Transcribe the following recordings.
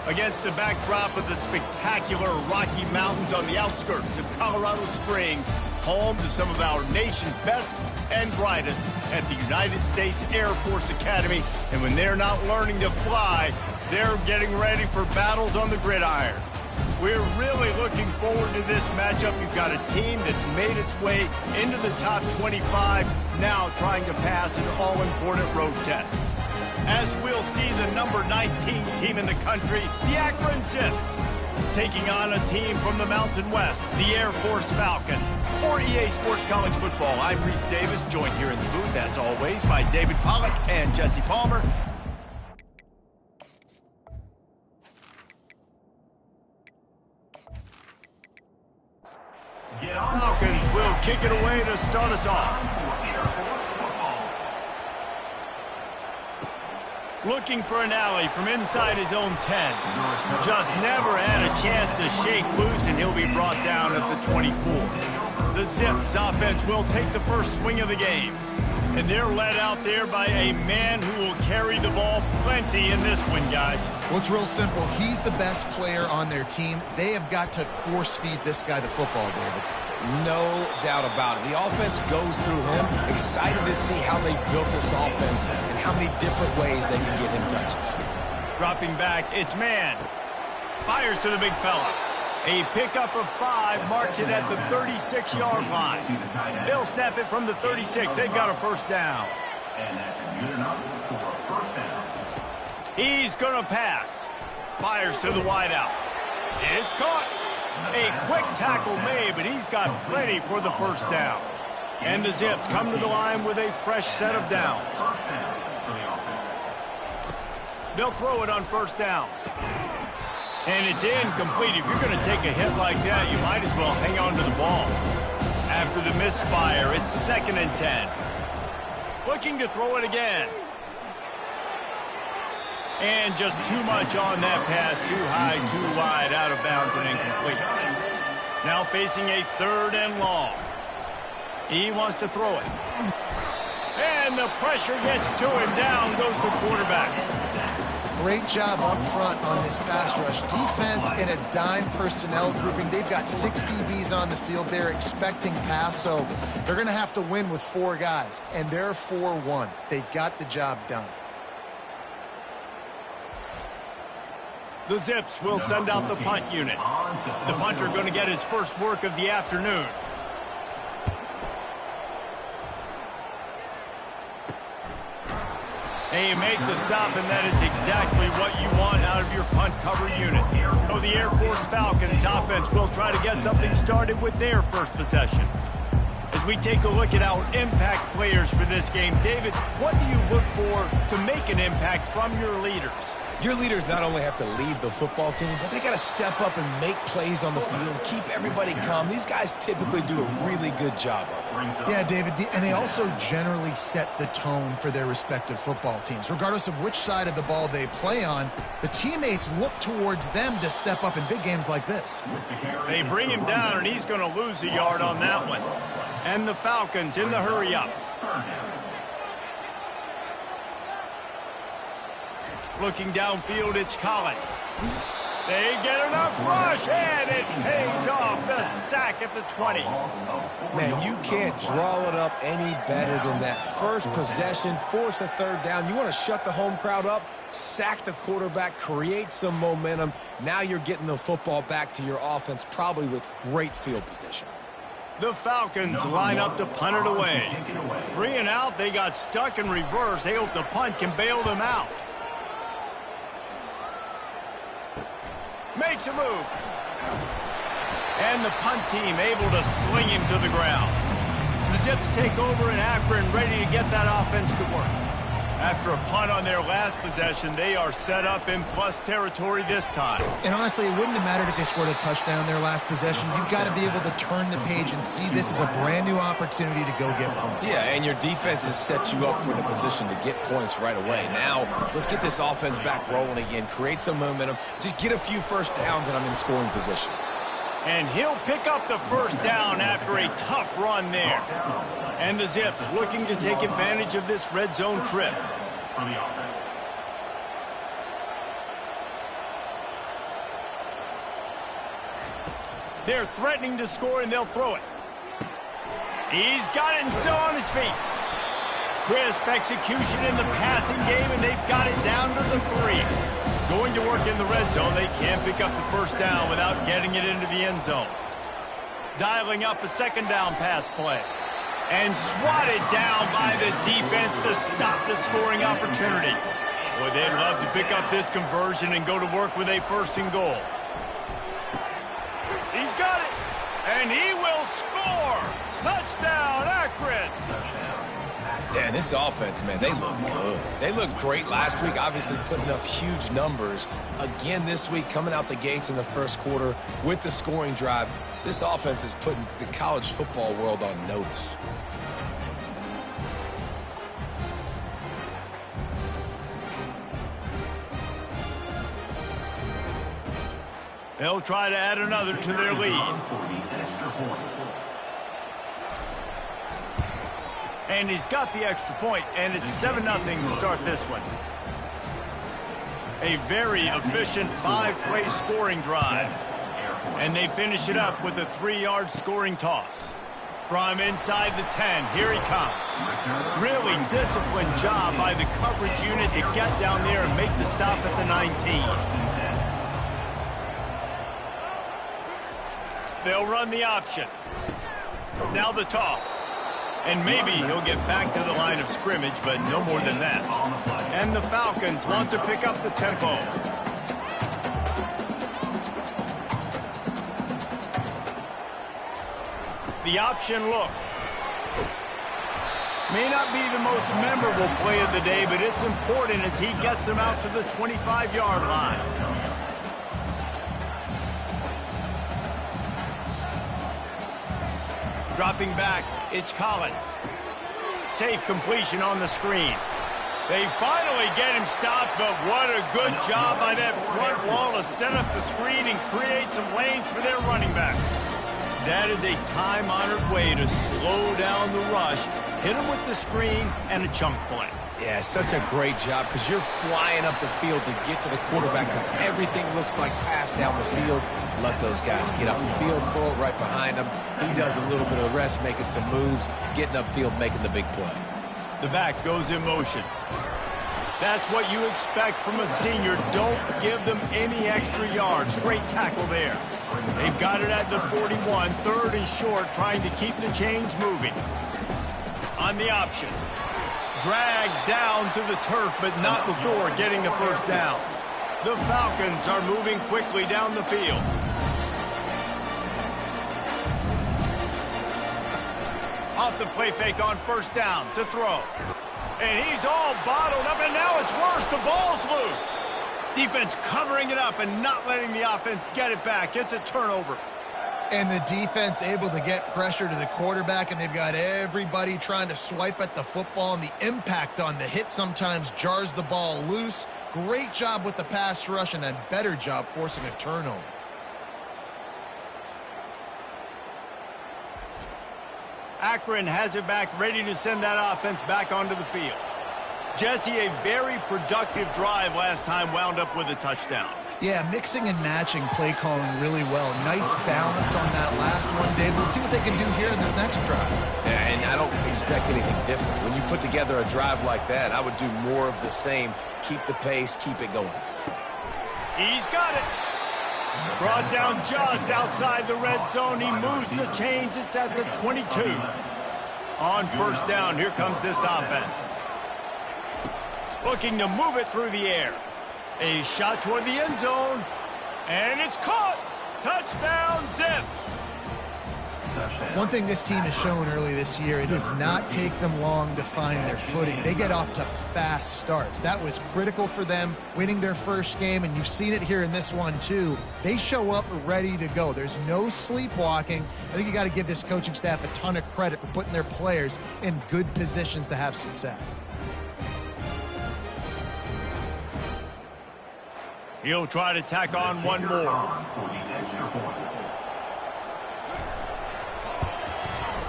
Against the backdrop of the spectacular Rocky Mountains on the outskirts of Colorado Springs, home to some of our nation's best and brightest at the United States Air Force Academy. And when they're not learning to fly, they're getting ready for battles on the gridiron. We're really looking forward to this matchup. You've got a team that's made its way into the top 25, now trying to pass an all-important road test. As we'll see the number 19 team in the country, the Akron Zips, taking on a team from the Mountain West, the Air Force Falcons. For EA Sports College Football, I'm Reese Davis, joined here in the booth, as always, by David Pollack and Jesse Palmer. Falcons will kick it away to start us off. Looking for an alley from inside his own 10. Just never had a chance to shake loose, and he'll be brought down at the 24. The Zips offense will take the first swing of the game. And they're led out there by a man who will carry the ball plenty in this one, guys. Well, it's real simple. He's the best player on their team. They have got to force-feed this guy the football, David. No doubt about it. The offense goes through him. Excited to see how they've built this offense and how many different ways they can get him touches. Dropping back, it's man. Fires to the big fella. A pickup of 5, marks it at the 36-yard line. They'll snap it from the 36. They've got a first down. And that's good enough for a first down. He's going to pass. Fires to the wideout. It's caught. A quick tackle made, but he's got plenty for the first down. And the Zips come to the line with a fresh set of downs. They'll throw it on first down. And it's incomplete. If you're going to take a hit like that, you might as well hang on to the ball. After the misfire, it's 2nd and 10. Looking to throw it again. And just too much on that pass. Too high, too wide, out of bounds, and incomplete. Now facing a 3rd and long. He wants to throw it. And the pressure gets to him. Down goes the quarterback. Great job up front on this pass rush. Defense in a dime personnel grouping. They've got 6 DBs on the field. They're expecting pass, so they're going to have to win with 4 guys. And they're 4-1. They got the job done. The Zips will send out the punt unit. The punter going to get his first work of the afternoon. They make the stop, and that is exactly what you want out of your punt cover unit. So the Air Force Falcons offense will try to get something started with their first possession. As we take a look at our impact players for this game, David, what do you look for to make an impact from your leaders? Your leaders not only have to lead the football team, but they got to step up and make plays on the field, keep everybody calm. These guys typically do a really good job of it. Yeah, David, and they also generally set the tone for their respective football teams. Regardless of which side of the ball they play on, the teammates look towards them to step up in big games like this. They bring him down, and he's going to lose a yard on that one. And the Falcons in the hurry-up. Looking downfield, it's Collins. They get enough rush, and it pays off. The sack at the 20. Man, you can't draw it up any better than that. First possession, force a 3rd down. You want to shut the home crowd up, sack the quarterback, create some momentum. Now you're getting the football back to your offense, probably with great field position. The Falcons line up to punt it away. 3 and out, they got stuck in reverse. They hope the punt can bail them out. Makes a move. And the punt team able to sling him to the ground. The Zips take over in Akron, ready to get that offense to work. After a punt on their last possession, they are set up in plus territory this time. And honestly, it wouldn't have mattered if they scored a touchdown their last possession. You've got to be able to turn the page and see this as a brand new opportunity to go get points. Yeah, and your defense has set you up for the position to get points right away. Now, let's get this offense back rolling again, create some momentum, just get a few first downs, and I'm in scoring position. And he'll pick up the first down after a tough run there. And the Zips looking to take advantage of this red zone trip. They're threatening to score, and they'll throw it. He's got it and still on his feet. Crisp execution in the passing game, and they've got it down to the 3. Going to work in the red zone. They can't pick up the first down without getting it into the end zone. Dialing up a second down pass play. And swatted down by the defense to stop the scoring opportunity. Boy, they'd love to pick up this conversion and go to work with a 1st and goal. He's got it, and he will score. Touchdown, Akron. Yeah, this offense, man, they look good. They looked great last week, obviously putting up huge numbers. Again this week, coming out the gates in the first quarter with the scoring drive. This offense is putting the college football world on notice. They'll try to add another to their lead. And he's got the extra point, and it's 7-0 to start this one. A very efficient 5-play scoring drive. And they finish it up with a 3-yard scoring toss. From inside the 10, here he comes. Really disciplined job by the coverage unit to get down there and make the stop at the 19. They'll run the option. Now the toss. And maybe he'll get back to the line of scrimmage, but no more than that. And the Falcons want to pick up the tempo. The option look. May not be the most memorable play of the day, but it's important as he gets them out to the 25-yard line. Dropping back, it's Collins. Safe completion on the screen. They finally get him stopped, but what a good job by that front wall to set up the screen and create some lanes for their running back. That is a time-honored way to slow down the rush, hit him with the screen, and a chunk play. Yeah, such a great job because you're flying up the field to get to the quarterback because everything looks like pass down the field. Let those guys get up the field, throw it right behind him. He does a little bit of rest, making some moves, getting upfield, making the big play. The back goes in motion. That's what you expect from a senior. Don't give them any extra yards. Great tackle there. They've got it at the 41, 3rd and short, trying to keep the chains moving. On the option. Dragged down to the turf, but not before getting the first down. The Falcons are moving quickly down the field. Off the play fake on 1st down to throw. And he's all bottled up, and now it's worse. The ball's loose. Defense covering it up and not letting the offense get it back. It's a turnover. And the defense able to get pressure to the quarterback, and they've got everybody trying to swipe at the football, and the impact on the hit sometimes jars the ball loose. Great job with the pass rush, and a better job forcing a turnover. Akron has it back, ready to send that offense back onto the field. Jesse, a very productive drive last time, wound up with a touchdown. Yeah, mixing and matching play calling really well. Nice balance on that last one, Dave. Let's see what they can do here in this next drive. Yeah, and I don't expect anything different. When you put together a drive like that, I would do more of the same. Keep the pace, keep it going. He's got it. Brought down just outside the red zone. He moves the chains. It's at the 22. On 1st down, here comes this offense. Looking to move it through the air. A shot toward the end zone. And it's caught. Touchdown, Zips. One thing this team has shown early this year, it does not take them long to find their footing. They get off to fast starts. That was critical for them winning their first game, and you've seen it here in this one too. They show up ready to go. There's no sleepwalking. I think you got to give this coaching staff a ton of credit for putting their players in good positions to have success. He'll try to tack on one more.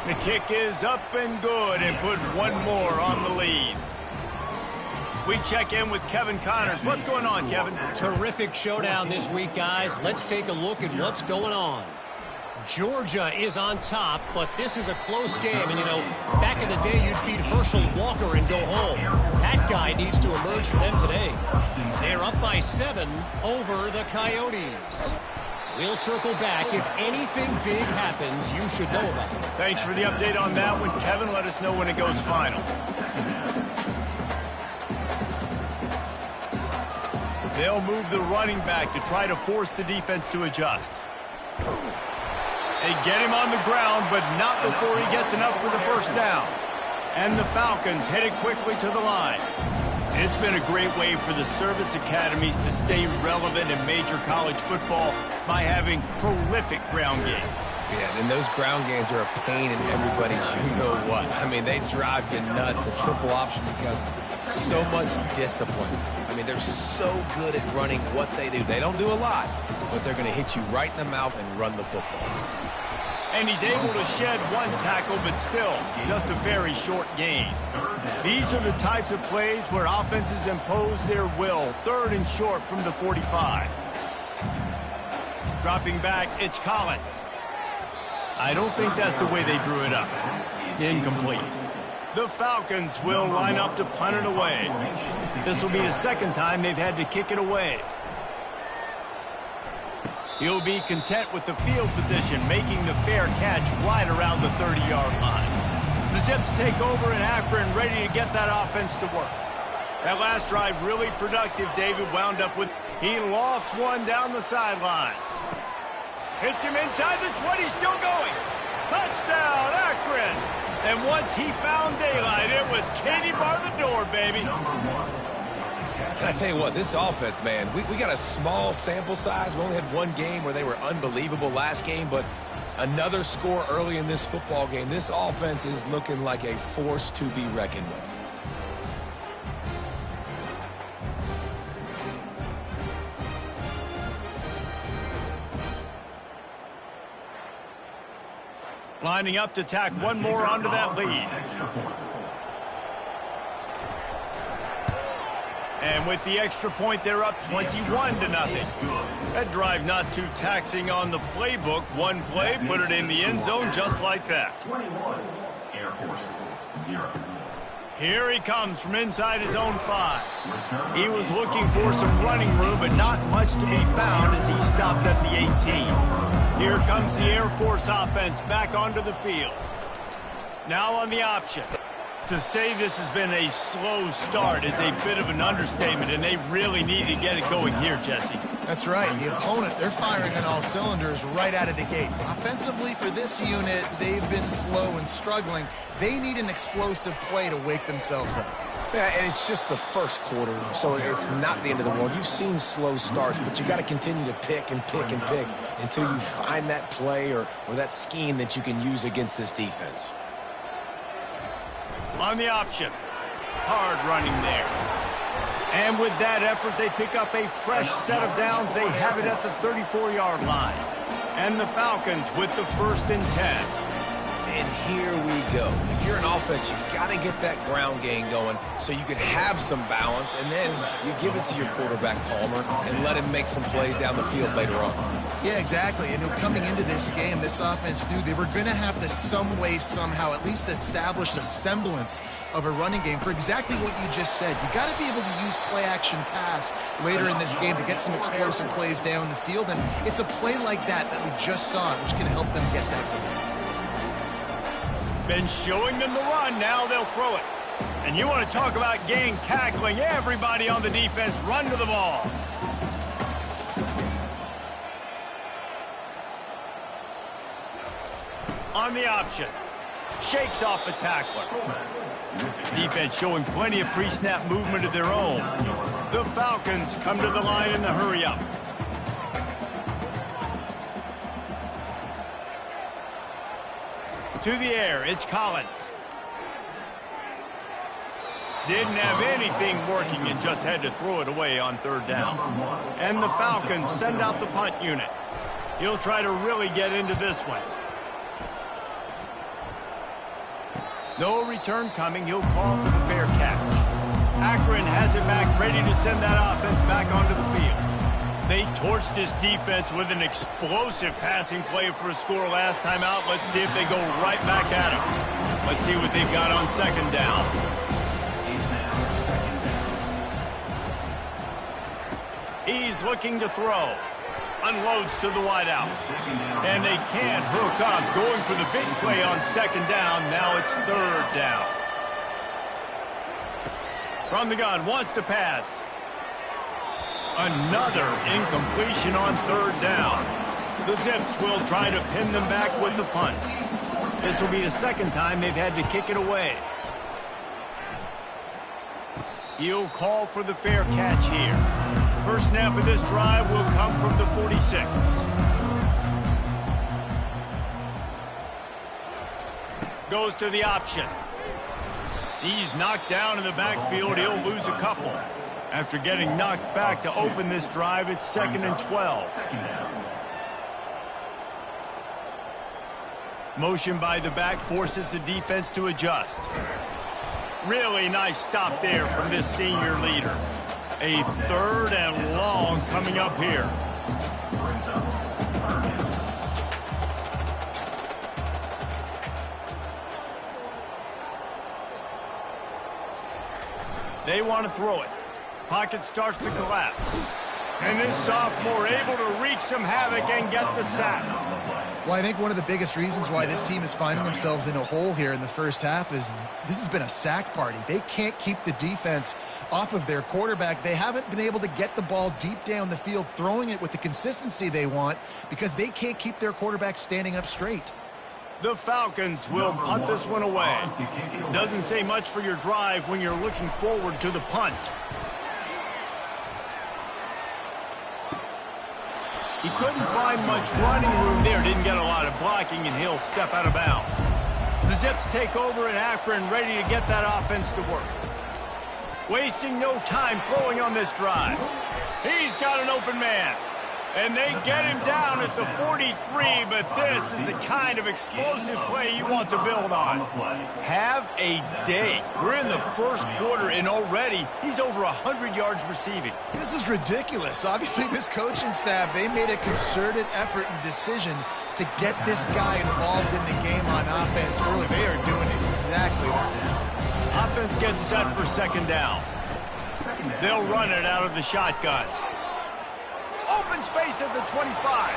The kick is up and good and put one more on the lead. We check in with Kevin Connors. What's going on, Kevin? Terrific showdown this week, guys. Let's take a look at what's going on. Georgia is on top, but this is a close game. And, you know, back in the day, you'd feed Herschel Walker and go home. That guy needs to emerge for them today. They're up by 7 over the Coyotes. We'll circle back. If anything big happens, you should know about it. Thanks for the update on that one, Kevin. Let us know when it goes final. They'll move the running back to try to force the defense to adjust. They get him on the ground, but not before he gets enough for the first down. And the Falcons headed quickly to the line. It's been a great way for the service academies to stay relevant in major college football by having prolific ground game. Yeah, and those ground games are a pain in everybody's you-know-what. I mean, they drive you nuts, the triple option, because so much discipline. I mean, they're so good at running what they do. They don't do a lot, but they're going to hit you right in the mouth and run the football. And he's able to shed one tackle, but still, just a very short gain. These are the types of plays where offenses impose their will. 3rd and short from the 45. Dropping back, it's Collins. I don't think that's the way they drew it up. Incomplete. The Falcons will line up to punt it away. This will be the second time they've had to kick it away. He'll be content with the field position, making the fair catch right around the 30-yard line. The Zips take over in Akron, ready to get that offense to work. That last drive really productive. David wound up with, he lofts one down the sideline. Hits him inside the 20, still going. Touchdown, Akron. And once he found daylight, it was Katie bar the door, baby. And I tell you what, this offense, man, we got a small sample size. We only had one game where they were unbelievable last game, but another score early in this football game. This offense is looking like a force to be reckoned with. Lining up to tack one more onto that lead. And with the extra point, they're up 21-0. That drive not too taxing on the playbook. One play, put it in the end zone just like that. 21, Air Force 0. Here he comes from inside his own 5. He was looking for some running room, but not much to be found as he stopped at the 18. Here comes the Air Force offense back onto the field. Now on the option. To say this has been a slow start is a bit of an understatement, and they really need to get it going here, Jesse. That's right. The opponent, they're firing on all cylinders right out of the gate. Offensively, for this unit, they've been slow and struggling. They need an explosive play to wake themselves up. Yeah, and it's just the first quarter, so it's not the end of the world. You've seen slow starts, but you got to continue to pick and pick and pick until you find that play or that scheme that you can use against this defense. On the option. Hard running there. And with that effort, they pick up a fresh set of downs. They have it at the 34-yard line. And the Falcons with the 1st and 10. And here we go. If you're an offense, you've got to get that ground game going so you can have some balance, and then you give it to your quarterback, Palmer, and let him make some plays down the field later on. Yeah, exactly. And coming into this game, this offense knew they were going to have to some way, somehow, at least establish a semblance of a running game for exactly what you just said. You got to be able to use play-action pass later in this game to get some explosive plays down the field, and it's a play like that we just saw, which can help them get that going. Been showing them the run, now they'll throw it. And you want to talk about gang tackling, everybody on the defense run to the ball. On the option. Shakes off the tackler. Defense showing plenty of pre-snap movement of their own. The Falcons come to the line in the hurry-up. To the air, it's Collins. Didn't have anything working and just had to throw it away on 3rd down. And the Falcons send out the punt unit. He'll try to really get into this one. No return coming. He'll call for the fair catch. Akron has it back, ready to send that offense back onto the field. They torched this defense with an explosive passing play for a score last time out. Let's see if they go right back at him. Let's see what they've got on second down. He's looking to throw. Unloads to the wideout. And they can't hook up. Going for the big play on second down. Now it's third down. From the gun, wants to pass. Another incompletion on third down. The Zips will try to pin them back with the punt. This will be the second time they've had to kick it away. He'll call for the fair catch here. First snap of this drive will come from the 46. Goes to the option. He's knocked down in the backfield. He'll lose a couple. After getting knocked back to open this drive, it's 2nd and 12. Motion by the back forces the defense to adjust. Really nice stop there from this senior leader. A 3rd and long coming up here. They want to throw it. Pocket starts to collapse. And this sophomore able to wreak some havoc and get the sack. Well, I think one of the biggest reasons why this team is finding themselves in a hole here in the first half is this has been a sack party. They can't keep the defense off of their quarterback. They haven't been able to get the ball deep down the field, throwing it with the consistency they want because they can't keep their quarterback standing up straight. The Falcons will punt this one away. Doesn't say much for your drive when you're looking forward to the punt. He couldn't find much running room there. Didn't get a lot of blocking, and he'll step out of bounds. The Zips take over in Akron, ready to get that offense to work. Wasting no time throwing on this drive. He's got an open man. And they get him down at the 43, but this is the kind of explosive play you want to build on. Have a day. We're in the first quarter, and already he's over 100 yards receiving. This is ridiculous. Obviously, this coaching staff, they made a concerted effort and decision to get this guy involved in the game on offense early. They are doing exactly that. Offense gets set for second down. They'll run it out of the shotgun. Open space at the 25.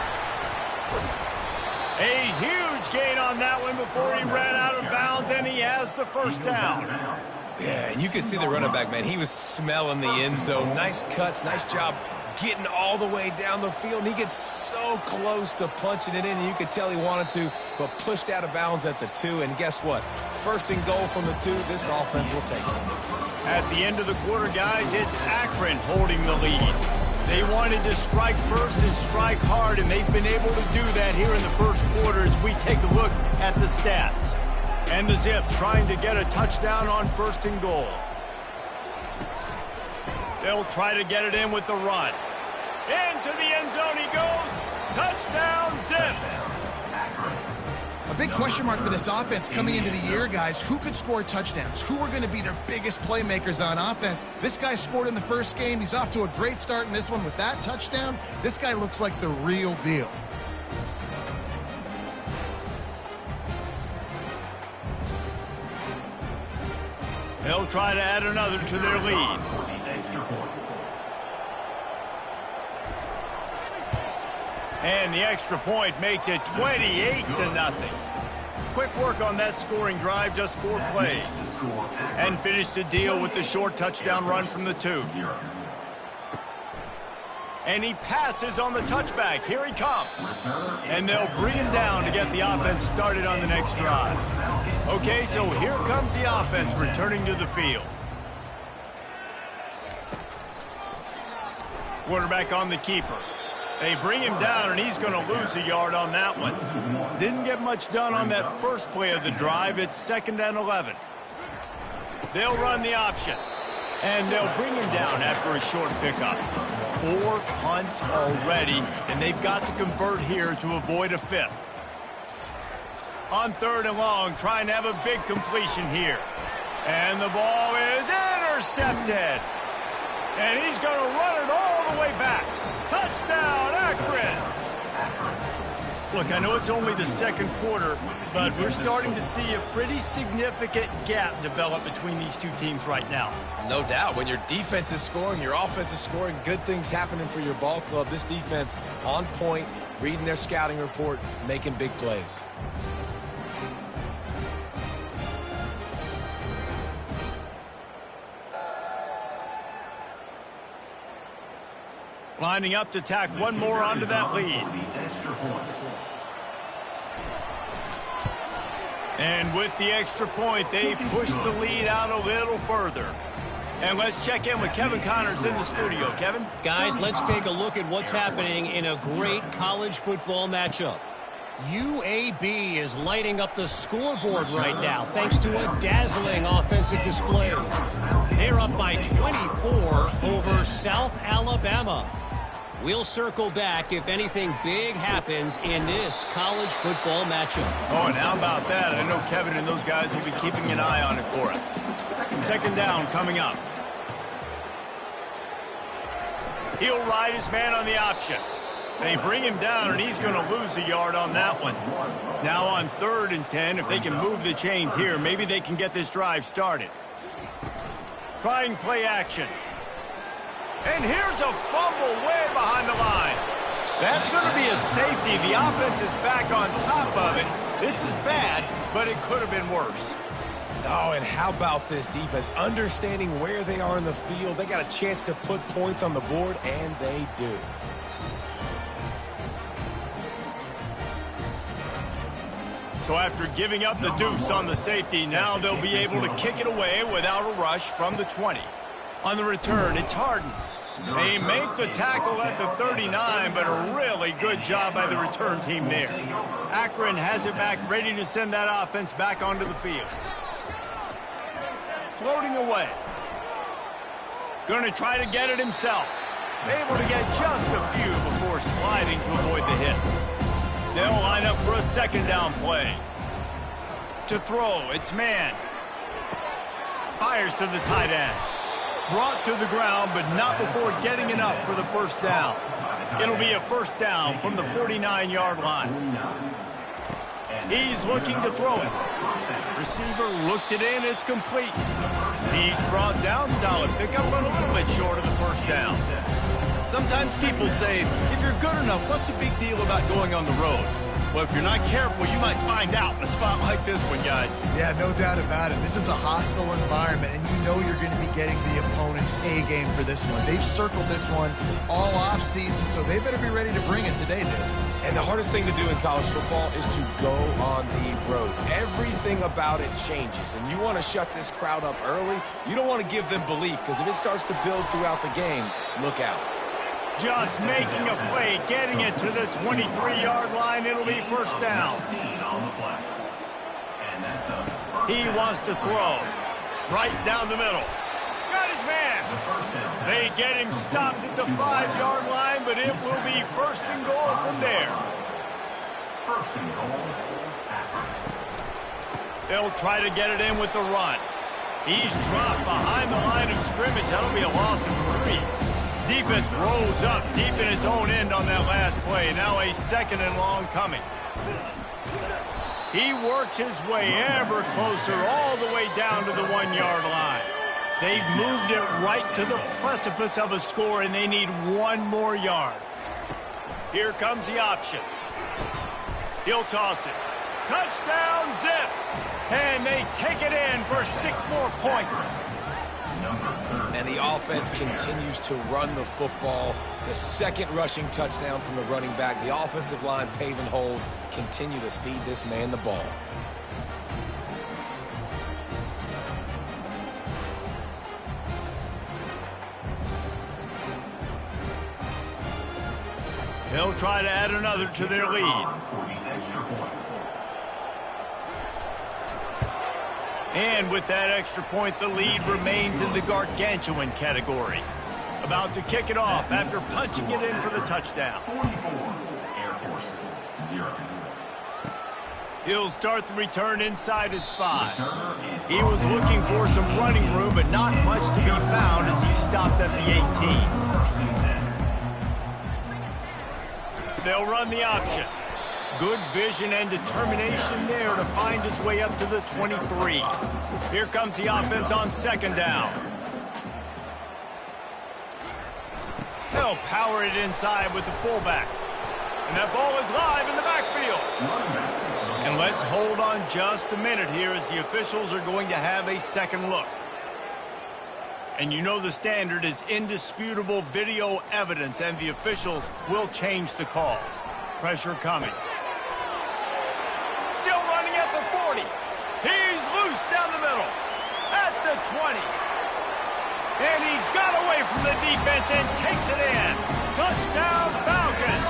A huge gain on that one before he ran out of bounds, and he has the first down. Yeah, and you can see the running back, man. He was smelling the end zone. Nice cuts, nice job getting all the way down the field. And he gets so close to punching it in, and you could tell he wanted to, but pushed out of bounds at the 2. And guess what? First and goal from the 2. This offense will take it. At the end of the quarter, guys, it's Akron holding the lead. They wanted to strike first and strike hard, and they've been able to do that here in the first quarter as we take a look at the stats. And the Zips trying to get a touchdown on first and goal. They'll try to get it in with the run. Into the end zone he goes. Touchdown, Zips. A big question mark for this offense coming into the year, guys. Who could score touchdowns? Who are going to be their biggest playmakers on offense? This guy scored in the first game. He's off to a great start in this one with that touchdown. This guy looks like the real deal. They'll try to add another to their lead. And the extra point makes it 28-0. Quick work on that scoring drive, just 4 plays. And finished the deal with the short touchdown run from the 2. And he passes on the touchback. Here he comes. And they'll bring him down to get the offense started on the next drive. Okay, so here comes the offense returning to the field. Quarterback on the keeper. They bring him down, and he's going to lose a yard on that one. Didn't get much done on that first play of the drive. It's 2nd and 11. They'll run the option, and they'll bring him down after a short pickup. 4 punts already, and they've got to convert here to avoid a 5th. On 3rd and long, trying to have a big completion here. And the ball is intercepted. And he's going to run it all the way back. Touchdown! Touchdown, Akron! Look, I know it's only the second quarter, but we're starting to see a pretty significant gap develop between these two teams right now. No doubt. When your defense is scoring, your offense is scoring, good things happening for your ball club. This defense on point, reading their scouting report, making big plays. Lining up to tack one more onto that lead. And with the extra point, they push the lead out a little further. And let's check in with Kevin Connors in the studio. Kevin? Guys, let's take a look at what's happening in a great college football matchup. UAB is lighting up the scoreboard right now thanks to a dazzling offensive display. They're up by 24 over South Alabama. We'll circle back if anything big happens in this college football matchup. Oh, and how about that? I know Kevin and those guys will be keeping an eye on it for us. Second down coming up. He'll ride his man on the option. They bring him down, and he's going to lose a yard on that one. Now on 3rd and 10, if they can move the chains here, maybe they can get this drive started. Trying play action. And here's a fumble way behind the line. That's going to be a safety. The offense is back on top of it. This is bad, but it could have been worse. Oh, and how about this defense? Understanding where they are in the field. They got a chance to put points on the board, and they do. So after giving up the deuce on the safety, now they'll be able to kick it away without a rush from the 20. On the return, it's Harden. They make the tackle at the 39, but a really good job by the return team there. Akron has it back, ready to send that offense back onto the field. Floating away. Going to try to get it himself. Able to get just a few before sliding to avoid the hits. They'll line up for a second down play. To throw, it's man. Fires to the tight end. Brought to the ground, but not before getting enough for the first down. It'll be a first down from the 49-yard line. He's looking to throw it. Receiver looks it in, it's complete. He's brought down, solid pickup, but a little bit short of the first down. Sometimes people say, if you're good enough, what's the big deal about going on the road? Well, if you're not careful, you might find out in a spot like this one, guys. Yeah, no doubt about it. This is a hostile environment, and you know you're going to be getting the opponent's A game for this one. They've circled this one all off season, so they better be ready to bring it today, dude. And the hardest thing to do in college football is to go on the road. Everything about it changes, and you want to shut this crowd up early. You don't want to give them belief, because if it starts to build throughout the game, look out. Just making a play, getting it to the 23-yard line. It'll be first down. He wants to throw right down the middle. Got his man. They get him stopped at the 5-yard line, but it will be first and goal from there. They'll try to get it in with the run. He's dropped behind the line of scrimmage. That'll be a loss of 3. Defense rolls up deep in its own end on that last play. Now a second and long coming. He works his way ever closer all the way down to the 1-yard line. They've moved it right to the precipice of a score, and they need one more yard. Here comes the option. He'll toss it. Touchdown, Zips! And they take it in for 6 more points. And the offense continues to run the football. The second rushing touchdown from the running back. The offensive line paving holes. Continue to feed this man the ball. They'll try to add another to their lead. And with that extra point, the lead remains in the gargantuan category. About to kick it off after punching it in for the touchdown. 44, Air Force, 0. He'll start the return inside his 5. He was looking for some running room, but not much to be found as he stopped at the 18. They'll run the option. Good vision and determination there to find his way up to the 23. Here comes the offense on second down. They'll power it inside with the fullback. And that ball is live in the backfield. And let's hold on just a minute here as the officials are going to have a second look. And you know the standard is indisputable video evidence, and the officials will change the call. Pressure coming. Still running at the 40. He's loose down the middle. At the 20. And he got away from the defense and takes it in. Touchdown, Falcons.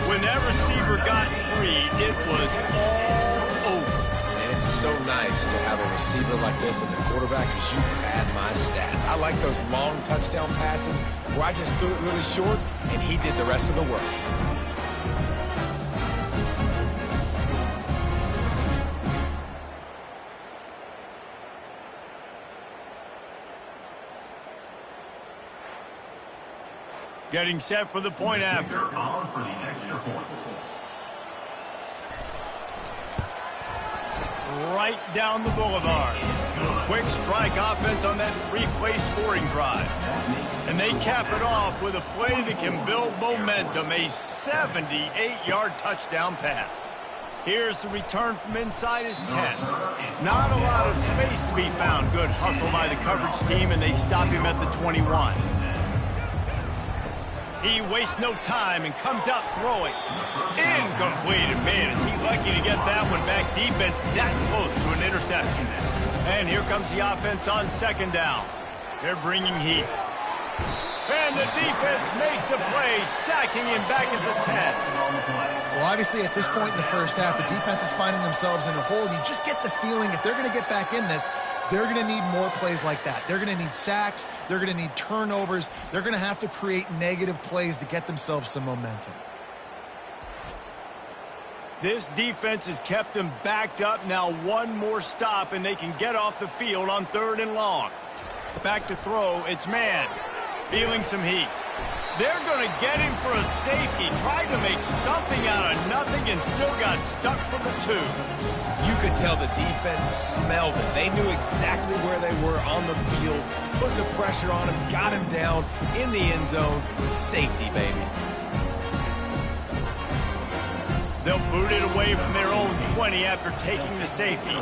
When that receiver got free, it was all over. And it's so nice to have a receiver like this as a quarterback, because you had my stats. I like those long touchdown passes where I just threw it really short, and he did the rest of the work. Getting set for the point after. On for the extra point. Right down the boulevard. Quick strike offense on that three-play scoring drive. And they cap it off with a play that can build momentum, a 78-yard touchdown pass. Here's the return from inside his 10. Not a lot of space to be found. Good hustle by the coverage team, and they stop him at the 21. He wastes no time and comes out throwing. Incomplete. Man, is he lucky to get that one back. Defense that close to an interception. And here comes the offense on second down. They're bringing heat. And the defense makes a play, sacking him back at the 10. Well, obviously, at this point in the first half, the defense is finding themselves in a hole. You just get the feeling if they're going to get back in this, they're going to need more plays like that. They're going to need sacks. They're going to need turnovers. They're going to have to create negative plays to get themselves some momentum. This defense has kept them backed up. Now one more stop, and they can get off the field on 3rd and long. Back to throw. It's man. Feeling some heat. They're going to get him for a safety. Tried to make something out of nothing and still got stuck for the 2. You could tell the defense smelled it. They knew exactly where they were on the field, put the pressure on him, got him down in the end zone. Safety, baby. They'll boot it away from their own 20 after taking the safety.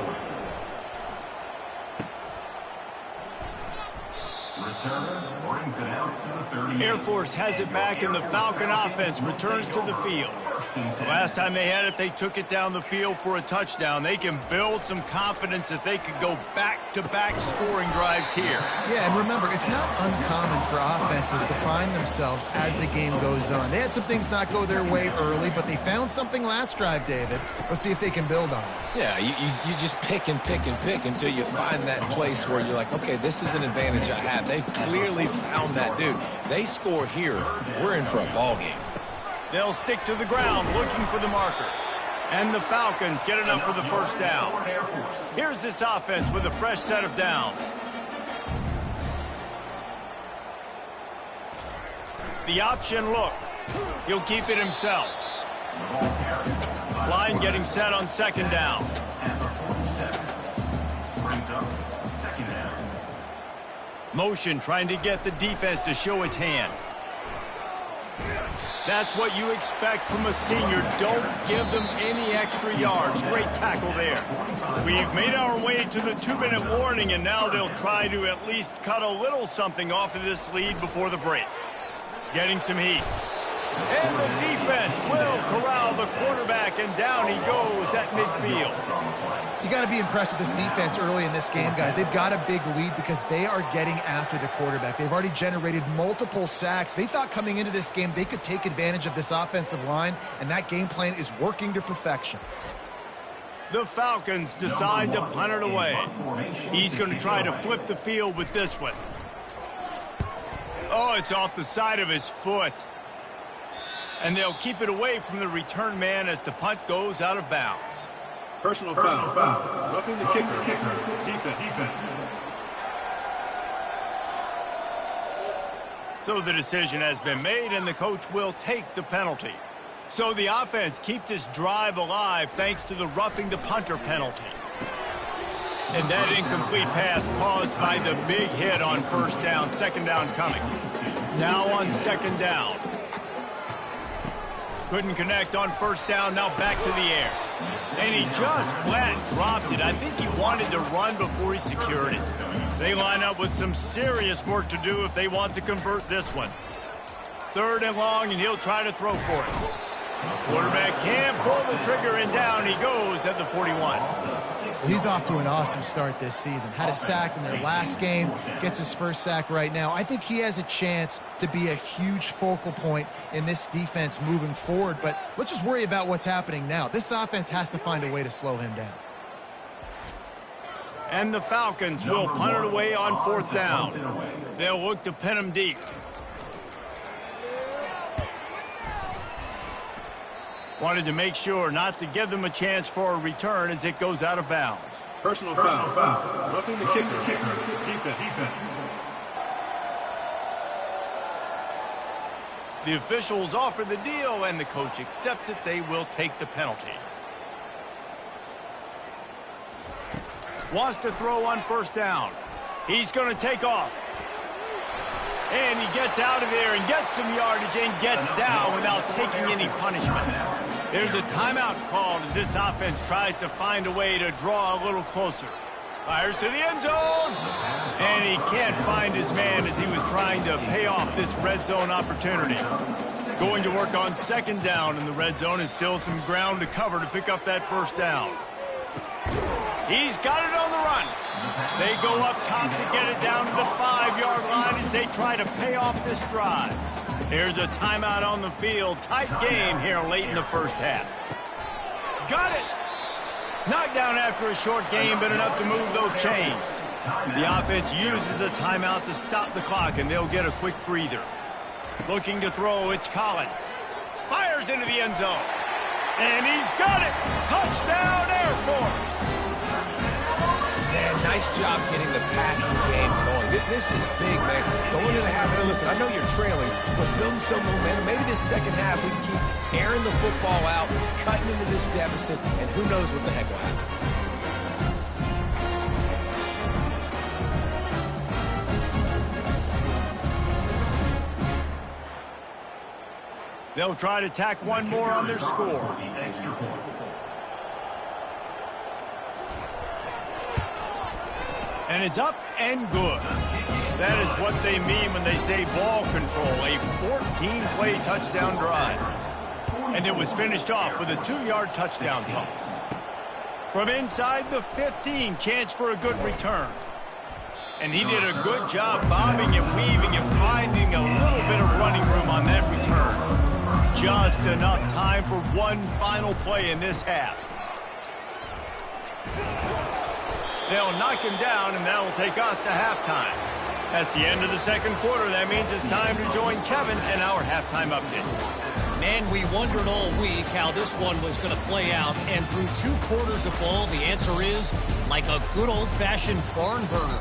Brings it out to the 30. Air Force has it back, and the Falcon offense returns to the field. The last time they had it, they took it down the field for a touchdown. They can build some confidence that they could go back-to-back scoring drives here. Yeah, and remember, it's not uncommon for offenses to find themselves as the game goes on. They had some things not go their way early, but they found something last drive, David. Let's see if they can build on it. Yeah, you just pick and pick and pick until you find that place where you're like, okay, this is an advantage I have. They clearly found that dude. They score here, we're in for a ball game. They'll stick to the ground looking for the marker. And the Falcons get enough for the first down. Here's this offense with a fresh set of downs. The option look. He'll keep it himself. Line getting set on second down. Motion trying to get the defense to show his hand. That's what you expect from a senior. Don't give them any extra yards. Great tackle there. We've made our way to the 2-minute warning, and now they'll try to at least cut a little something off of this lead before the break. Getting some heat. And the defense will corral the quarterback, and down he goes at midfield. You got to be impressed with this defense early in this game, guys. They've got a big lead because they are getting after the quarterback. They've already generated multiple sacks. They thought coming into this game they could take advantage of this offensive line, and that game plan is working to perfection. The Falcons decide to punt it away. He's going to try to flip the field with this one. Oh, it's off the side of his foot. And they'll keep it away from the return man as the punt goes out of bounds. Personal foul. Roughing the kicker. Defense. So the decision has been made, and the coach will take the penalty. So the offense keeps this drive alive thanks to the roughing the punter penalty. And that incomplete pass caused by the big hit on first down, second down coming. Now on second down. Couldn't connect on first down, now back to the air. And he just flat dropped it. I think he wanted to run before he secured it. They line up with some serious work to do if they want to convert this one. Third and long, and he'll try to throw for it. Quarterback can't pull the trigger, and down he goes at the 41. He's off to an awesome start this season. Had a sack in their last game, gets his first sack right now. I think he has a chance to be a huge focal point in this defense moving forward, but let's just worry about what's happening now. This offense has to find a way to slow him down. And the Falcons will punt it away on fourth down. They'll look to pin him deep. Wanted to make sure not to give them a chance for a return as it goes out of bounds. Personal foul. Roughing the kicker. Defense. The officials offer the deal, and the coach accepts it. They will take the penalty. Wants to throw on first down. He's going to take off. And he gets out of there and gets some yardage and gets down without taking any punishment. There's a timeout called as this offense tries to find a way to draw a little closer. Fires to the end zone. And he can't find his man as he was trying to pay off this red zone opportunity. Going to work on second down in the red zone, and still some ground to cover to pick up that first down. He's got it on the run. They go up top to get it down to the 5-yard line as they try to pay off this drive. There's a timeout on the field. Tight game here late in the first half. Got it. Knocked down after a short game, but enough to move those chains. The offense uses a timeout to stop the clock, and they'll get a quick breather. Looking to throw, it's Collins. Fires into the end zone. And he's got it. Touchdown, Air Force. Man, nice job getting the passing game going. This is big, man. Going into the half, and listen, I know you're trailing, but building some momentum. Maybe this second half we can keep airing the football out, cutting into this deficit, and who knows what the heck will happen. They'll try to tack one more on their score. And it's up and good. That is what they mean when they say ball control, a 14-play touchdown drive. And it was finished off with a 2-yard touchdown toss. From inside the 15, chance for a good return. And he did a good job bobbing and weaving and finding a little bit of running room on that return. Just enough time for one final play in this half. They'll knock him down, and that'll take us to halftime. That's the end of the second quarter. That means it's time to join Kevin and our halftime update. Man, we wondered all week how this one was going to play out, and through 2 quarters of ball, the answer is like a good old-fashioned barn burner.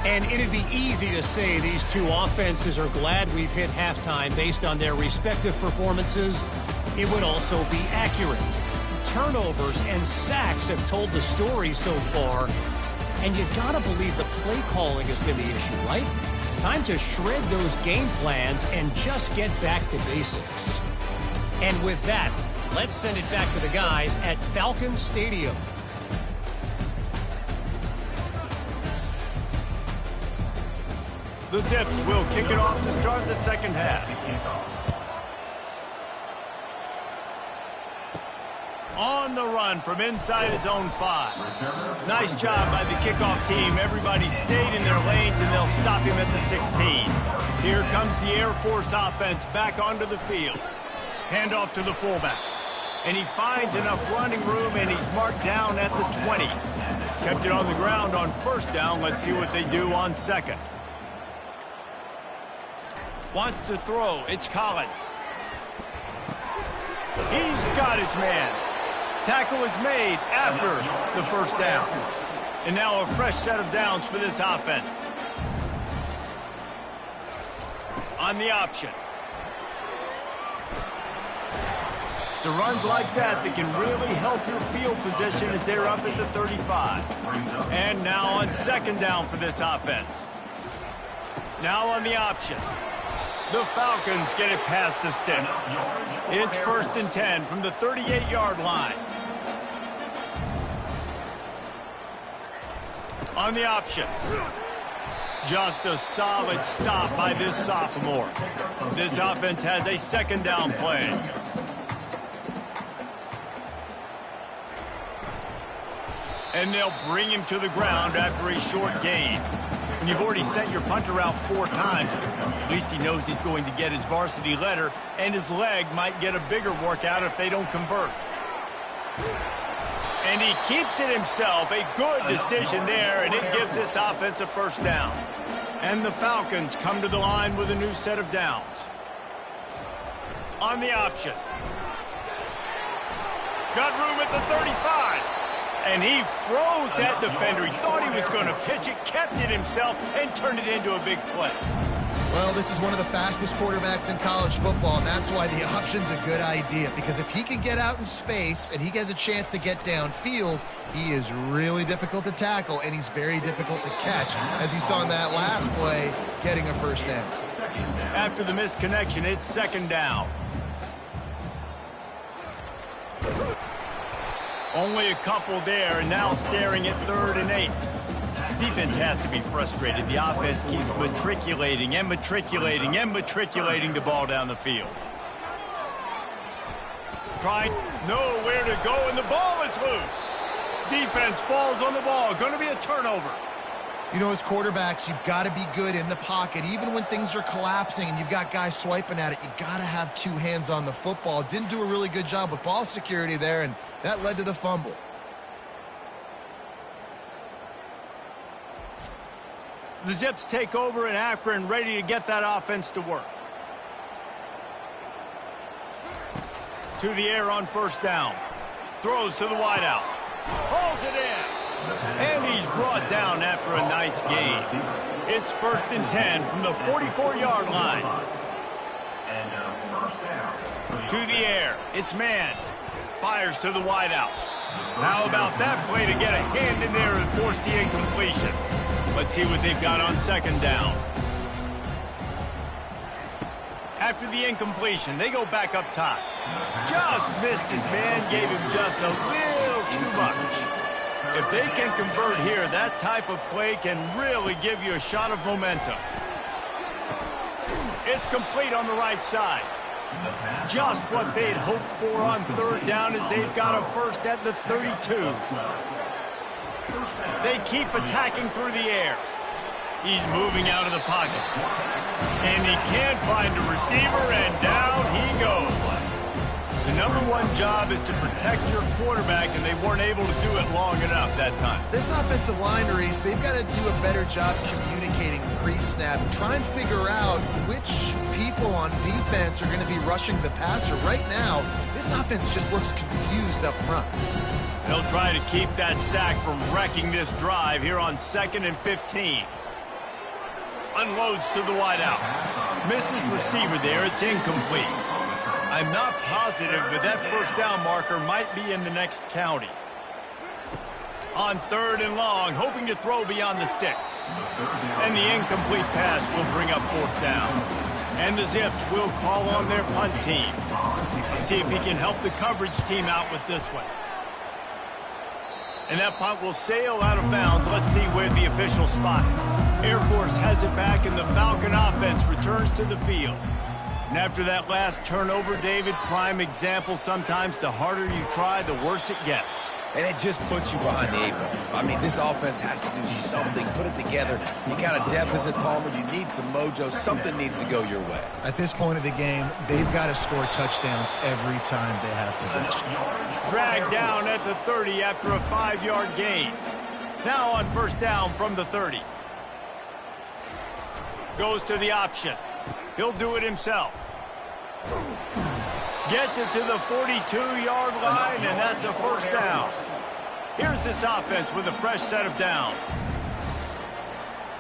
And it'd be easy to say these two offenses are glad we've hit halftime based on their respective performances. It would also be accurate. Turnovers and sacks have told the story so far. And you gotta believe the play calling has been the issue, right? Time to shred those game plans and just get back to basics. And with that, let's send it back to the guys at Falcon Stadium. The Zips will kick it off to start the second half. On the run from inside his own 5. Nice job by the kickoff team. Everybody stayed in their lanes, and they'll stop him at the 16. Here comes the Air Force offense back onto the field. Handoff to the fullback. And he finds enough running room, and he's marked down at the 20. Kept it on the ground on first down. Let's see what they do on second. Wants to throw. It's Collins. He's got his man. Tackle is made after the first down. And now a fresh set of downs for this offense. On the option. So runs like that can really help your field position as they're up at the 35. And now on second down for this offense. Now on the option. The Falcons get it past the sticks. It's 1st and 10 from the 38-yard line. On the option. Just a solid stop by this sophomore. This offense has a second down play. And they'll bring him to the ground after a short gain. And you've already sent your punter out 4 times. At least he knows he's going to get his varsity letter, and his leg might get a bigger workout if they don't convert. And he keeps it himself. A good decision there, and it gives this offense a first down. And the Falcons come to the line with a new set of downs. On the option. Got room at the 35. And he froze that defender. He thought he was going to pitch it, kept it himself, and turned it into a big play. Well, this is one of the fastest quarterbacks in college football, and that's why the option's a good idea. Because if he can get out in space and he has a chance to get downfield, he is really difficult to tackle, and he's very difficult to catch. As you saw in that last play, getting a first down. After the misconnection, it's second down. Only a couple there, and now staring at 3rd and 8. Defense has to be frustrated. The offense keeps matriculating and matriculating and matriculating the ball down the field. Trying nowhere to go, and the ball is loose. Defense falls on the ball. Going to be a turnover. You know, as quarterbacks, you've got to be good in the pocket. Even when things are collapsing and you've got guys swiping at it, you've got to have 2 hands on the football. Didn't do a really good job with ball security there, and that led to the fumble. The Zips take over in Akron, ready to get that offense to work. To the air on first down. Throws to the wideout. Hauls it in. And he's brought down after a nice gain. It's 1st and 10 from the 44-yard line. To the air. It's man. Fires to the wideout. How about that play to get a hand in there and force the incompletion? Let's see what they've got on second down. After the incompletion, they go back up top. Just missed his man, gave him just a little too much. If they can convert here, that type of play can really give you a shot of momentum. It's complete on the right side. Just what they'd hoped for on 3rd down as they've got a first at the 32. They keep attacking through the air. He's moving out of the pocket. And he can't find a receiver, and down he goes. The #1 job is to protect your quarterback, and they weren't able to do it long enough that time. This offensive line, Reese, they've got to do a better job communicating pre-snap and try and figure out which people on defense are going to be rushing the passer. Right now, this offense just looks confused up front. They'll try to keep that sack from wrecking this drive here on 2nd and 15. Unloads to the wideout. Missed his receiver there. It's incomplete. I'm not positive, but that first down marker might be in the next county. On 3rd and long, hoping to throw beyond the sticks. And the incomplete pass will bring up 4th down. And the Zips will call on their punt team. Let's see if he can help the coverage team out with this one. And that punt will sail out of bounds. Let's see where the official spot. Air Force has it back, and the Falcon offense returns to the field. And after that last turnover, David, prime example, sometimes the harder you try, the worse it gets. And it just puts you behind the 8 ball. I mean, this offense has to do something, put it together. You got a deficit, Palmer. You need some mojo. Something needs to go your way. At this point of the game, they've got to score touchdowns every time they have possession. Dragged down at the 30 after a 5-yard gain. Now on first down from the 30. Goes to the option. He'll do it himself. Gets it to the 42-yard line, and that's a first down. Here's this offense with a fresh set of downs.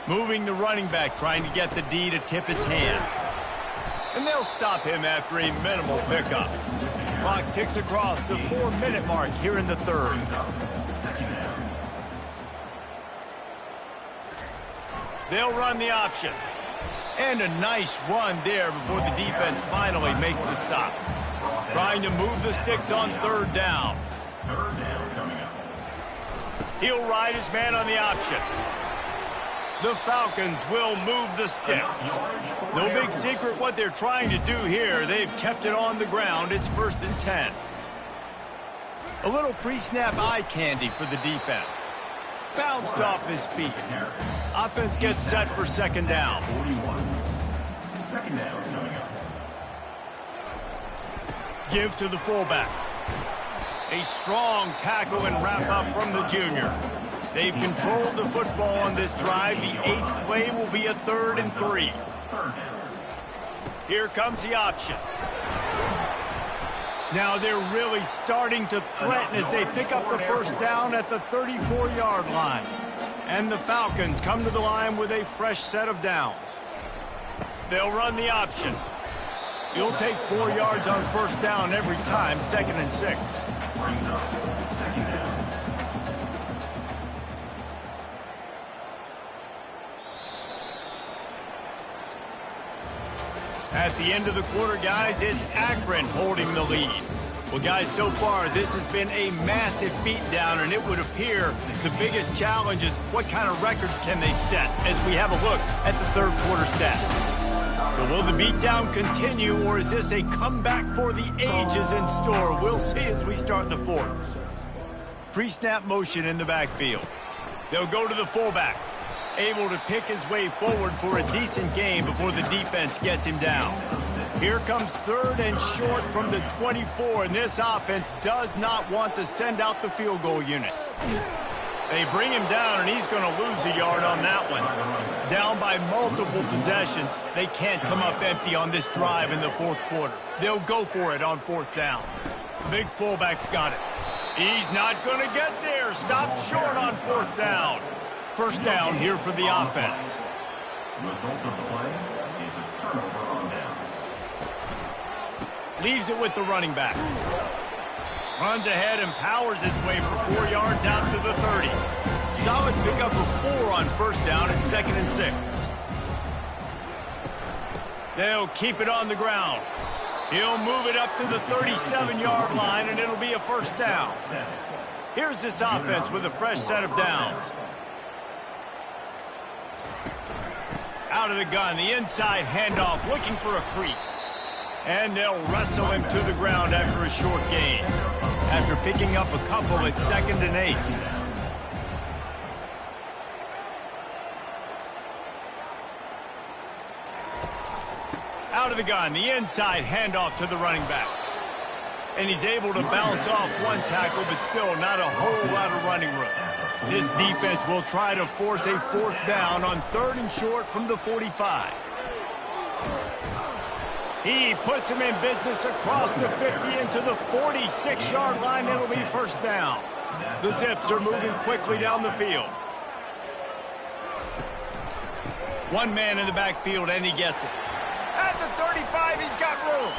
Moving the running back, trying to get the D to tip its hand. And they'll stop him after a minimal pickup. Clock ticks across the 4-minute mark here in the third. They'll run the option. And a nice run there before the defense finally makes the stop. Trying to move the sticks on third down. Third down coming up. He'll ride his man on the option. The Falcons will move the sticks. No big secret what they're trying to do here. They've kept it on the ground. It's 1st and 10. A little pre-snap eye candy for the defense. Bounced off his feet. Offense gets set for 2nd down. 41. 2nd down coming up. Give to the fullback. A strong tackle and wrap up from the junior. They've controlled the football on this drive. The 8th play will be a 3rd and 3. Here comes the option. Now they're really starting to threaten as they pick up the 1st down at the 34-yard line. And the Falcons come to the line with a fresh set of downs. They'll run the option. You'll take 4 yards on 1st down every time, 2nd and 6. Brings up 2nd down. At the end of the quarter, guys, it's Akron holding the lead. Well, guys, so far, this has been a massive beatdown, and it would appear the biggest challenge is what kind of records can they set as we have a look at the third quarter stats. So will the beatdown continue, or is this a comeback for the ages in store? We'll see as we start the fourth. Pre-snap motion in the backfield. They'll go to the fullback. Able to pick his way forward for a decent gain before the defense gets him down. Here comes 3rd and short from the 24, and this offense does not want to send out the field goal unit. They bring him down, and he's going to lose a yard on that one. Down by multiple possessions, they can't come up empty on this drive in the 4th quarter. They'll go for it on 4th down. Big fullback's got it. He's not going to get there. Stopped short on 4th down. 1st down here for the offense. Result of the play is a turnover on downs. Leaves it with the running back. Runs ahead and powers his way for 4 yards out to the 30. Solid pickup of 4 on 1st down and 2nd and 6. They'll keep it on the ground. He'll move it up to the 37-yard line, and it'll be a 1st down. Here's this offense with a fresh set of downs. Out of the gun, the inside handoff, looking for a crease. And they'll wrestle him to the ground after a short gain. After picking up a couple at 2nd and 8. Out of the gun, the inside handoff to the running back. And he's able to bounce off one tackle, but still not a whole lot of running room. This defense will try to force a 4th down on 3rd and short from the 45. He puts him in business across the 50 into the 46-yard line. It'll be 1st down. The Zips are moving quickly down the field. One man in the backfield, and he gets it. At the 35, he's got room.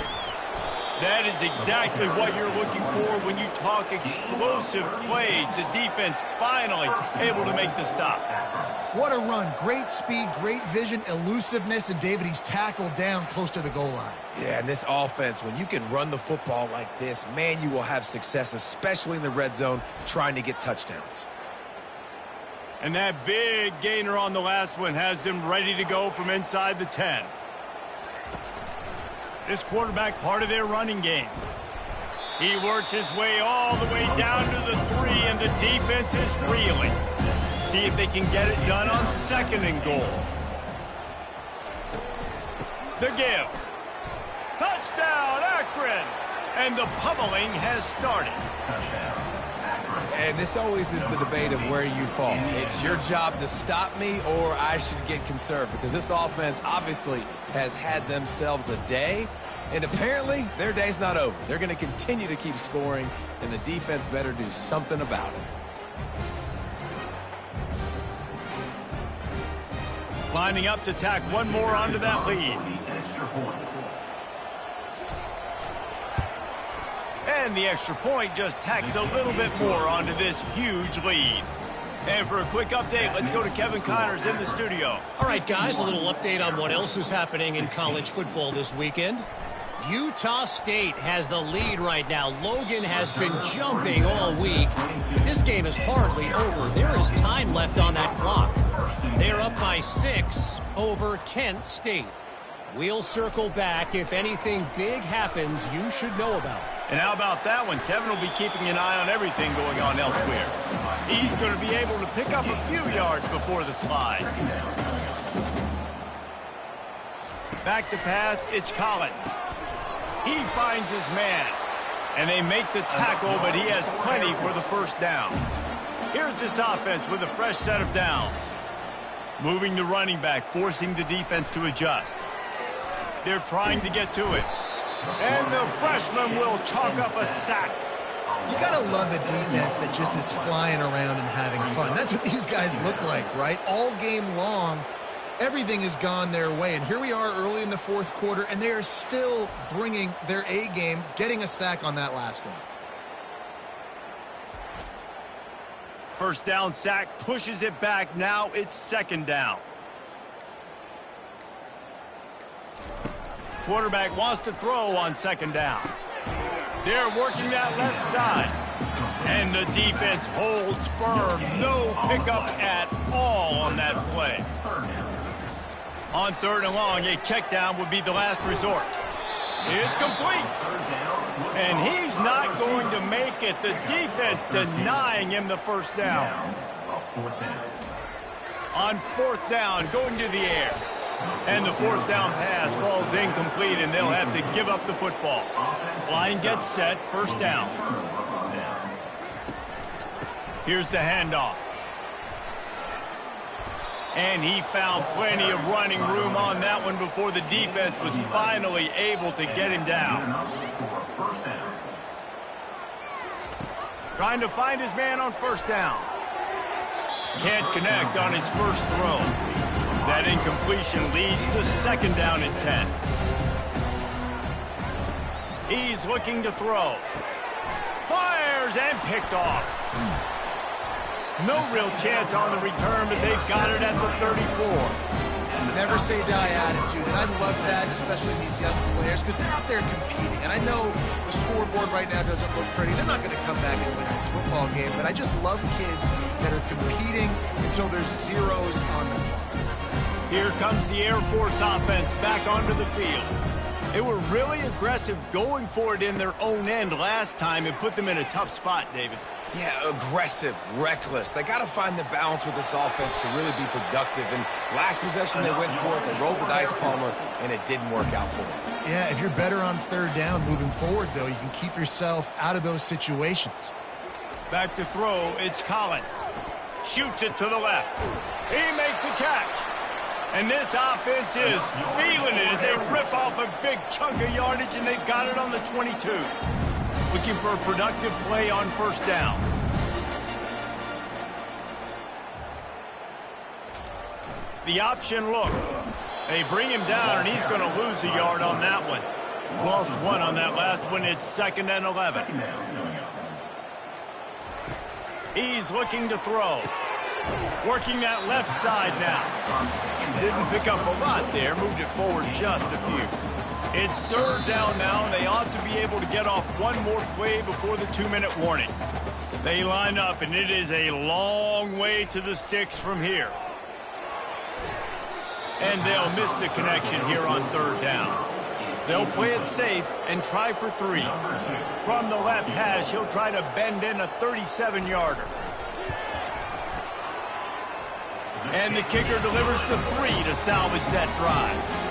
That is exactly what you're looking for when you talk explosive plays. The defense finally able to make the stop. What a run. Great speed, great vision, elusiveness, and David, he's tackled down close to the goal line. Yeah, and this offense, when you can run the football like this, man, you will have success, especially in the red zone, trying to get touchdowns. And that big gainer on the last one has them ready to go from inside the 10. This quarterback, part of their running game. He works his way all the way down to the 3, and the defense is reeling. See if they can get it done on 2nd and goal. The give. Touchdown, Akron! And the pummeling has started. And this always is the debate of where you fall. It's your job to stop me, or I should get conserved, because this offense obviously has had themselves a day, and apparently their day's not over. They're going to continue to keep scoring, and the defense better do something about it. Lining up to tack one more onto that lead. And the extra point just tacks a little bit more onto this huge lead. And for a quick update, let's go to Kevin Connors in the studio. All right, guys, a little update on what else is happening in college football this weekend. Utah State has the lead right now. Logan has been jumping all week. This game is hardly over. There is time left on that clock. They're up by 6 over Kent State. We'll circle back. If anything big happens, you should know about it. And how about that one? Kevin will be keeping an eye on everything going on elsewhere. He's going to be able to pick up a few yards before the slide. Back to pass, it's Collins. He finds his man. And they make the tackle, but he has plenty for the first down. Here's this offense with a fresh set of downs. Moving the running back, forcing the defense to adjust. They're trying to get to it. And the freshman will chalk up a sack. You got to love a defense that just is flying around and having fun. That's what these guys look like, right? All game long, everything has gone their way. And here we are early in the fourth quarter, and they are still bringing their A game, getting a sack on that last one. First down sack, pushes it back. Now it's second down. Quarterback wants to throw on second down. They're working that left side. And the defense holds firm. No pickup at all on that play. On third and long, a check down would be the last resort. It's complete. And he's not going to make it. The defense denying him the first down. On fourth down, going to the air. And the fourth down pass falls incomplete, and they'll have to give up the football. Line gets set, first down. Here's the handoff. And he found plenty of running room on that one before the defense was finally able to get him down. Trying to find his man on first down. Can't connect on his first throw. That incompletion leads to second down and 10. He's looking to throw. Fires and picked off. No real chance on the return, but they've got it at the 34. Never say die attitude, and I love that, especially these young players, because they're out there competing. And I know the scoreboard right now doesn't look pretty. They're not going to come back and win this football game, but I just love kids that are competing until there's zeros on the clock. Here comes the Air Force offense back onto the field. They were really aggressive going for it in their own end last time and put them in a tough spot, David. Yeah, aggressive, reckless. They got to find the balance with this offense to really be productive. And last possession they went for it, they rolled the dice, Palmer, and it didn't work out for them. Yeah, if you're better on third down moving forward, though, you can keep yourself out of those situations. Back to throw, it's Collins. Shoots it to the left. He makes a catch. And this offense is feeling it as they rip off a big chunk of yardage, and they've got it on the 22. Looking for a productive play on first down. The option look. They bring him down, and he's going to lose a yard on that one. Lost one on that last one. It's second and 11. He's looking to throw. Working that left side now. Didn't pick up a lot there. Moved it forward just a few. It's third down now, and they ought to be able to get off one more play before the 2-minute warning. They line up, and it is a long way to the sticks from here. And they'll miss the connection here on third down. They'll play it safe and try for 3. From the left hash, he'll try to bend in a 37-yarder. And the kicker delivers the 3 to salvage that drive.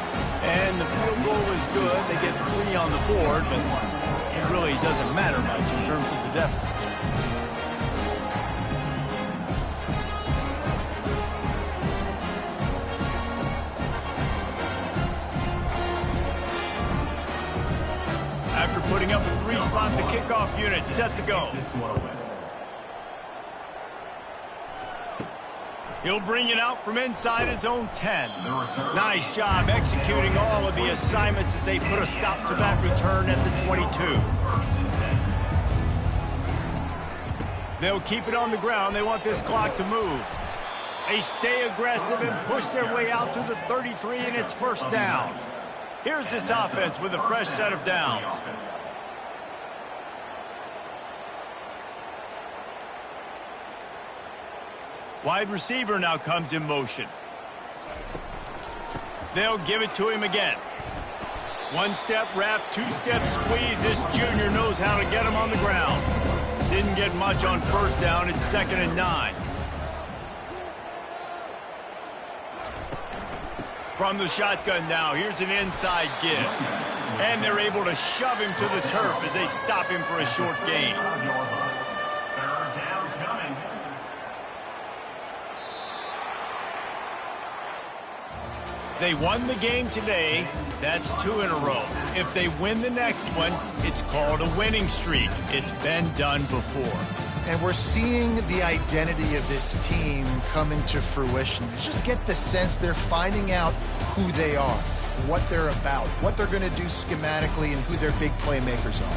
And the field goal is good. They get 3 on the board, but it really doesn't matter much in terms of the deficit. After putting up a 3-spot, the kickoff unit set to go. He'll bring it out from inside his own 10. Nice job executing all of the assignments as they put a stop to that return at the 22. They'll keep it on the ground. They want this clock to move. They stay aggressive and push their way out to the 33, and it's first down. Here's this offense with a fresh set of downs. Wide receiver now comes in motion. They'll give it to him again. One-step wrap, two-step squeeze. This junior knows how to get him on the ground. Didn't get much on first down. It's 2nd and 9. From the shotgun now, here's an inside give. And they're able to shove him to the turf as they stop him for a short gain. Third down coming. They won the game today. That's 2 in a row. If they win the next one, it's called a winning streak. It's been done before. And we're seeing the identity of this team come into fruition. You just get the sense they're finding out who they are, what they're about, what they're going to do schematically, and who their big playmakers are.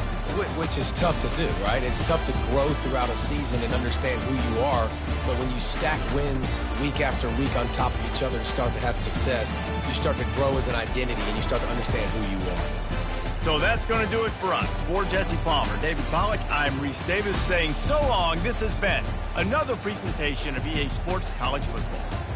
Which is tough to do, right? It's tough to grow throughout a season and understand who you are. But when you stack wins week after week on top of each other and start to have success, you start to grow as an identity and you start to understand who you are. So that's going to do it for us. For Jesse Palmer, David Pollack, I'm Reese Davis saying so long. This has been another presentation of EA Sports College Football.